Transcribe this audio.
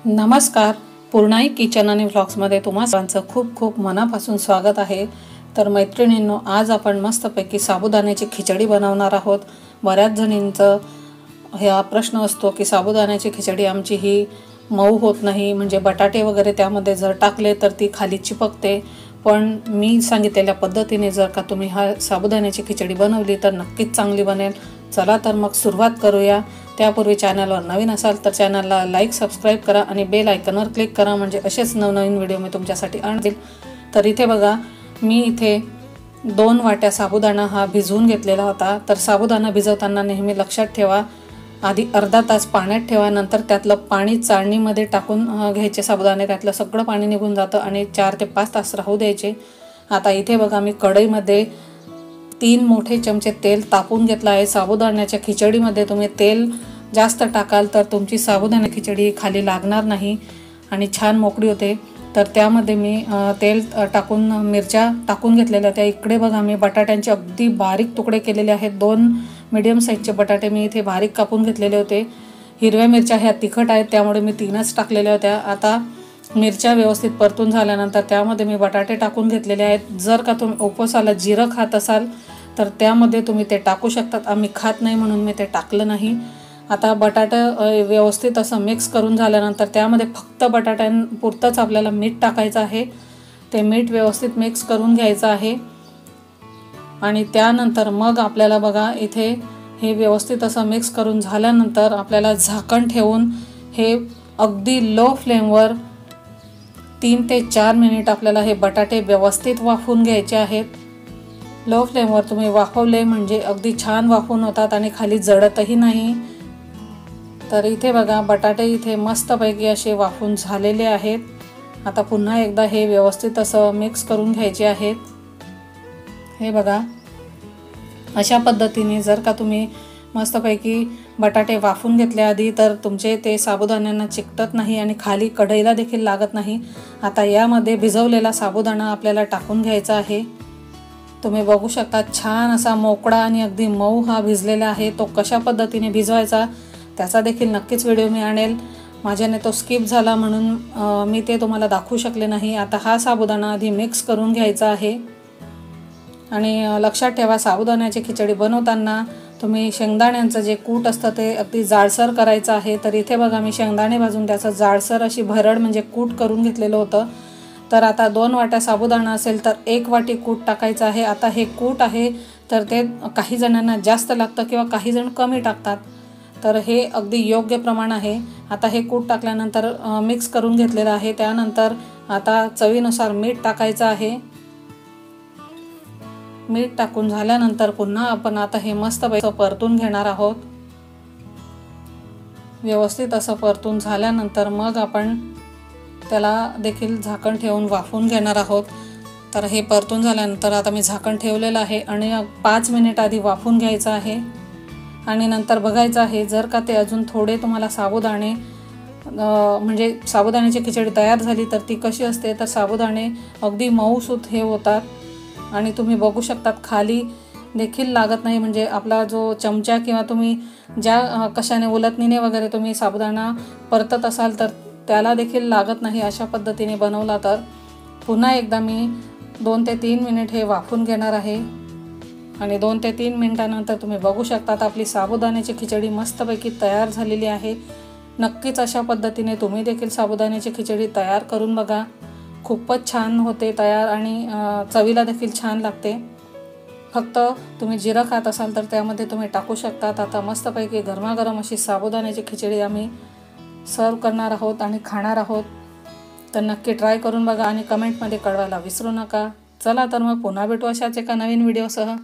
नमस्कार, पूर्णाई किचन आणि व्लॉग्समध्ये तुम्हा सर्वांचं खूप खूप मनापासून स्वागत आहे। तर मैत्रिणींनो, आज आपण मस्तपैकी साबुदाण्याची खिचडी बनवणार आहोत। बऱ्याच जणींचा हा प्रश्न असतो की साबुदाण्याची खिचडी आमची ही मऊ होत नाही, म्हणजे बटाटे वगैरे त्यामध्ये जर टाकले तर ती खाली चिपकते। पण मी सांगितलेल्या पद्धतीने जर का तुम्ही हा साबुदाण्याची खिचडी बनवली तर नक्कीच चांगली बनेल। चला तर मग सुरुवात करूया। त्यापूर्वी चॅनलवर नवीन असाल तर चॅनलला लाईक, सबस्क्राइब करा आणि बेल आयकॉनवर क्लिक करा, म्हणजे असेच नवनवीन व्हिडिओ मी तुमच्यासाठी आणतील। तर इथे बघा, मी इथे 2 वाट्या साबुदाणा हा भिजवून घेतलेला होता। तर साबुदाणा भिजवताना नेहमी लक्षात ठेवा, आधी अर्धा तास पाण्यात ठेवा, नंतर त्यातलं पाणी चाळणीमध्ये टाकून घ्यायचे साबुदाणे, त्यातलं सगळं पाणी निघून जातं आणि 4 ते 5 तास राहू द्यायचे। आता इथे बघा, मी कढईमध्ये 3 मोठे चमचे तेल तापून घेतलं आहे। साबुदाण्याच्या खिचडीमध्ये तुम्ही तेल जास्त टाकाल तर तुमची साबुदाणा खिचडी खाली लागणार नाही आणि छान मोकळी होते। तर त्यामध्ये मी तेल टाकून मिरच्या टाकून घेतलेल्या त्या इकडे बघा, मी बटाट्यांचे अगदी बारीक तुकडे केलेले आहेत। 2 मीडियम साईजचे बटाटे मी इथे बारीक कापून घेतलेले होते। हिरव्या मिरच्या ह्या तिखट आहेत त्यामुळे मी 3च टाकलेल्या होत्या। आता मिरच्या व्यवस्थित परतून झाल्यानंतर त्यामध्ये मी बटाटे टाकून घेतलेले आहेत। जर का तुम्ही उपवासाला जिरं खात असाल तर त्यामध्ये तुम्ही ते टाकू शकतात। आम्ही खात नाही म्हणून मी ते टाकलं नाही। आता बटाटा व्यवस्थित असं मिक्स करून झाल्यानंतर त्यामध्ये फक्त बटाट्यांपुरतंच आपल्याला मीठ टाकायचं आहे। ते मीठ व्यवस्थित मिक्स करून घ्यायचं आहे आणि त्यानंतर मग आपल्याला बघा, इथे हे व्यवस्थित असं मिक्स करून झाल्यानंतर आपल्याला झाकण ठेवून हे अगदी लो फ्लेमवर 3 ते 4 मिनिट आपल्याला हे बटाटे व्यवस्थित वाफवून घ्यायचे आहेत। लो फ्लेमवर तुम्ही वाफवले म्हणजे अगदी छान वाफवून होतात आणि खाली जळतही नाही। तर इथे बघा, बटाटे इथे मस्तपैकी असे वाफवून झालेले आहेत। आता पुन्हा एकदा हे व्यवस्थित असं मिक्स करून घ्यायचे आहेत। हे बघा, अशा पद्धतीने जर का तुम्ही मस्तपैकी बटाटे वाफवून घेतले आधी तर तुमचे ते साबुदाण्यांना चिकटत नाही आणि खाली कढईला देखील लागत नाही। आता यामध्ये भिजवलेला साबुदाणा आपल्याला टाकून घ्यायचा आहे। तुम्ही बघू शकता, छान असा मोकळा आणि अगदी मऊ हा भिजलेला आहे। तो कशा पद्धतीने भिजवायचा त्याचा देखील नक्कीच व्हिडिओ मी आणेल। माझ्याने तो स्किप झाला म्हणून मी ते तुम्हाला दाखवू शकले नाही। आता हा साबुदाणा आधी मिक्स करून घ्यायचा आहे आणि लक्षात ठेवा, साबुदाण्याची खिचडी बनवताना तुम्ही शेंगदाण्यांचं जे कूट असतं ते अगदी जाडसर करायचं आहे। तर इथे बघा, मी शेंगदाणे भाजून त्याचं जाडसर अशी भरड म्हणजे कूट करून घेतलेलं होतं। तर आता 2 वाट्या साबुदाणा असेल तर 1 वाटी कूट टाकायचं आहे। आता हे कूट आहे तर ते काही जणांना जास्त लागतं किंवा काही जण कमी टाकतात, तर हे अगदी योग्य प्रमाण आहे। आता हे कूट टाकल्यानंतर मिक्स करून घेतलेलं आहे। त्यानंतर आता चवीनुसार मीठ टाकायचं आहे। मीठ टाकून झाल्यानंतर पुन्हा आपण आता हे मस्तपैकी परतून घेणार आहोत। व्यवस्थित असं परतून झाल्यानंतर मग आपण त्याला देखील झाकण ठेवून वाफवून घेणार आहोत। तर हे परतून झाल्यानंतर आता मी झाकण ठेवलेलं आहे आणि 5 मिनिट आधी वाफवून घ्यायचं आहे आणि नंतर बघायचं आहे जर का ते अजून थोडे तुम्हाला साबुदाणे म्हणजे साबुदाण्याची खिचडी तयार झाली तर ती कशी असते, तर साबुदाणे अगदी मऊसूत हे होतात आणि तुम्ही बघू शकतात खाली देखील लागत नाही। म्हणजे आपला जो चमचा किंवा तुम्ही ज्या कशाने उलटणीने वगैरे तुम्ही साबुदाणा परतत असाल तर त्याला देखील लागत नाही। अशा पद्धतीने बनवला तर पुन्हा एकदा मी 2 ते 3 मिनिट हे वाफवून घेणार आहे आणि 2 ते 3 मिनिटांनंतर तुम्ही बघू शकतात आपली साबुदाण्याची खिचडी मस्तपैकी तयार झालेली आहे। नक्कीच अशा पद्धतीने तुम्ही देखील साबुदाण्याची खिचडी तयार करून बघा, खूपच छान होते तयार आणि चवीला देखील छान लागते। फक्त तुम्ही जिरं खात असाल तर त्यामध्ये तुम्ही टाकू शकतात। आता मस्तपैकी गरमागरम अशी साबुदाण्याची खिचडी आम्ही सर्व करणार आहोत आणि खाणार आहोत। तर नक्की ट्राय करून बघा आणि कमेंटमध्ये कळवायला विसरू नका। चला तर मग पुन्हा भेटू अशाच एका नवीन व्हिडिओसह।